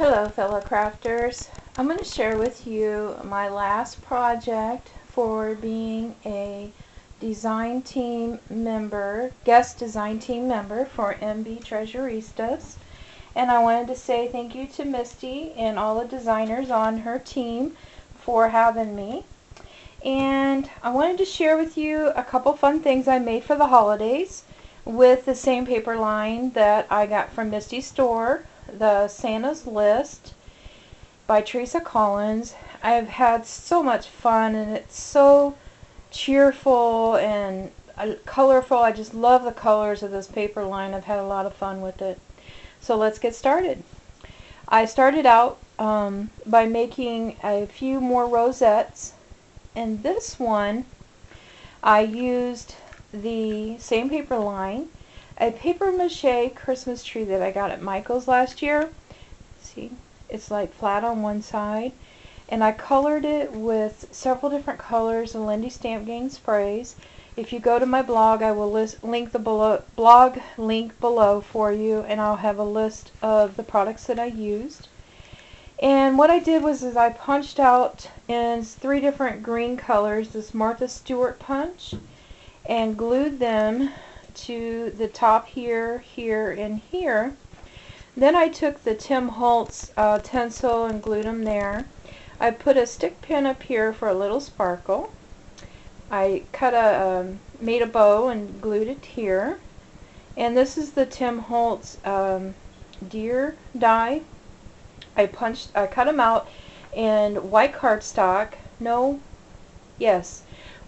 Hello fellow crafters. I'm going to share with you my last project for being a design team member, guest design team member for MB Treasuristas. And I wanted to say thank you to Misty and all the designers on her team for having me. And I wanted to share with you a couple fun things I made for the holidays with the same paper line that I got from Misty's store, the Santa's List by Teresa. I've had so much fun, and it's so cheerful and colorful. I just love the colors of this paper line. I've had a lot of fun with it. So let's get started. I started out by making a few more rosettes, and this one I used the same paper line, a paper mache Christmas tree that I got at Michael's last year. See, it's like flat on one side, and I colored it with several different colors of Lindy Stamp Gang sprays. If you go to my blog, I will link the blog link below for you, and I'll have a list of the products that I used. And what I did was I punched out in 3 different green colors this Martha Stewart punch and glued them to the top here, here, and here. Then I took the Tim Holtz tencel and glued them there. I put a stick pin up here for a little sparkle. I made a bow and glued it here. And this is the Tim Holtz deer die. I cut them out in white cardstock.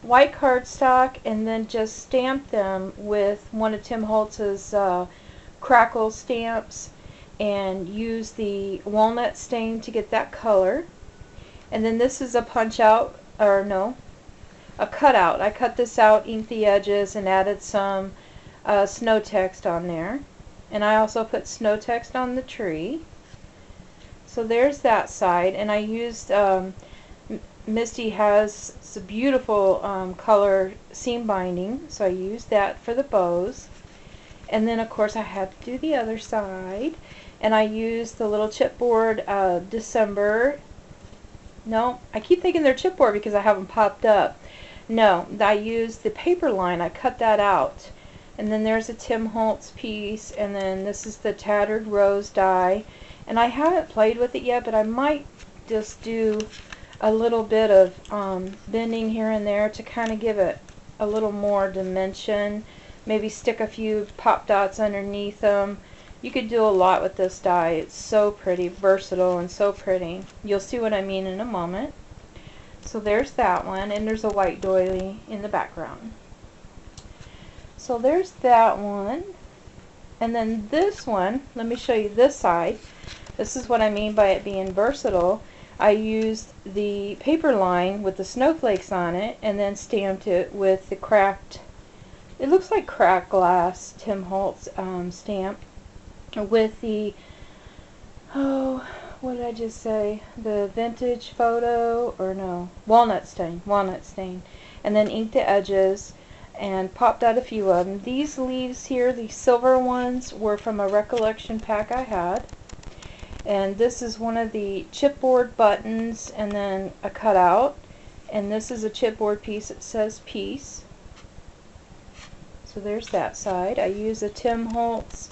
White cardstock, and then just stamped them with one of Tim Holtz's crackle stamps and used the walnut stain to get that color. And then this is a cutout. I cut this out, inked the edges, and added some snow text on there. And I also put snow text on the tree. So there's that side, and I used Misty has some beautiful color seam binding, so I used that for the bows. And then of course I had to do the other side, and I used the little chipboard December. No, I keep thinking they're chipboard because I have them popped up. No, I used the paper line. I cut that out. And then there's a Tim Holtz piece, and then this is the tattered rose die. And I haven't played with it yet, but I might just do a little bit of bending here and there to kind of give it a little more dimension. Maybe stick a few pop dots underneath them. You could do a lot with this die. It's so pretty, versatile, and so pretty. You'll see what I mean in a moment. So there's that one, and there's a white doily in the background. So there's that one. And then this one, let me show you this side. This is what I mean by it being versatile. I used the paper line with the snowflakes on it, and then stamped it with the cracked, it looks like cracked glass Tim Holtz stamp with the, what did I just say? The vintage photo, or no, walnut stain, and then inked the edges and popped out a few of them. These leaves here, these silver ones, were from a recollection pack I had. And this is one of the chipboard buttons, and then a cutout. And this is a chipboard piece that says peace. So there's that side. I use a Tim Holtz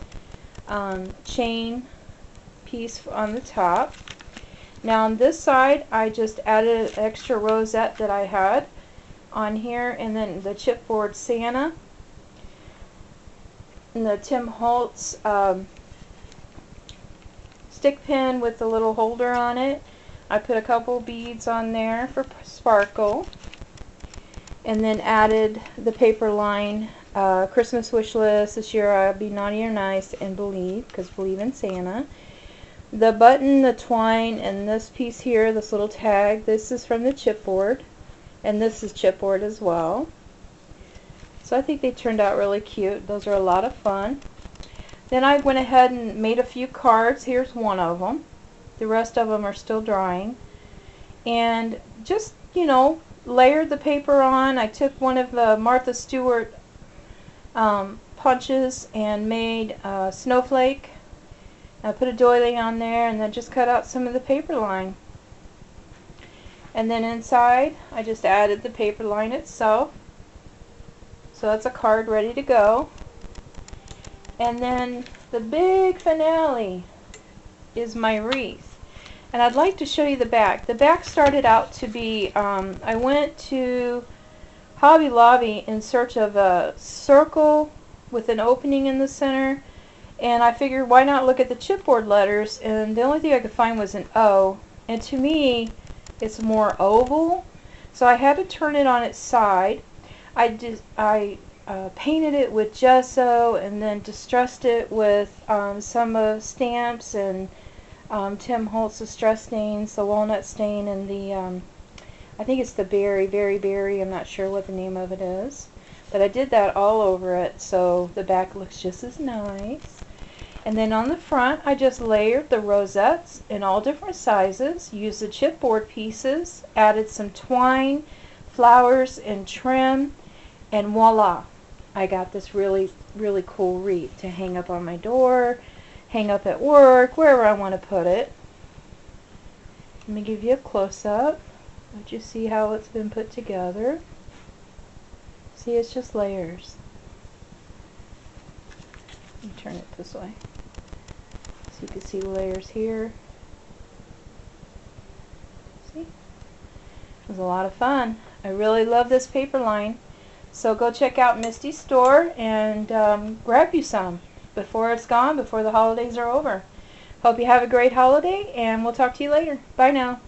chain piece on the top. Now on this side, I just added an extra rosette that I had on here, and then the chipboard Santa and the Tim Holtz stick pin with the little holder on it. I put a couple beads on there for sparkle, and then added the paper line Christmas wish list. This year I'll be naughty or nice and believe, because believe in Santa. The button, the twine, and this piece here, this little tag, this is from the chipboard, and this is chipboard as well. So I think they turned out really cute. Those are a lot of fun. Then I went ahead and made a few cards. Here's one of them. The rest of them are still drying. And just, layered the paper on. I took one of the Martha Stewart punches and made a snowflake I put a doily on there and then just cut out some of the paper line. And then inside I just added the paper line itself. So that's a card ready to go. And then the big finale is my wreath. And I'd like to show you the back. The back started out to be, I went to Hobby Lobby in search of a circle with an opening in the center, and I figured why not look at the chipboard letters, and the only thing I could find was an O, and to me it's more oval, so I had to turn it on its side. I painted it with gesso and then distressed it with some stamps and Tim Holtz's distress stains, the walnut stain and the I think it's the berry, I'm not sure what the name of it is. But I did that all over it so the back looks just as nice. And then on the front I just layered the rosettes in all different sizes, used the chipboard pieces, added some twine, flowers and trim, and voila! I got this really cool wreath to hang up on my door, hang up at work, wherever I want to put it. Let me give you a close-up. Let you see how it's been put together. See, it's just layers. Let me turn it this way so you can see the layers here. See? It was a lot of fun. I really love this paper line. So go check out Misty's store and grab you some before it's gone, before the holidays are over. Hope you have a great holiday, and we'll talk to you later. Bye now.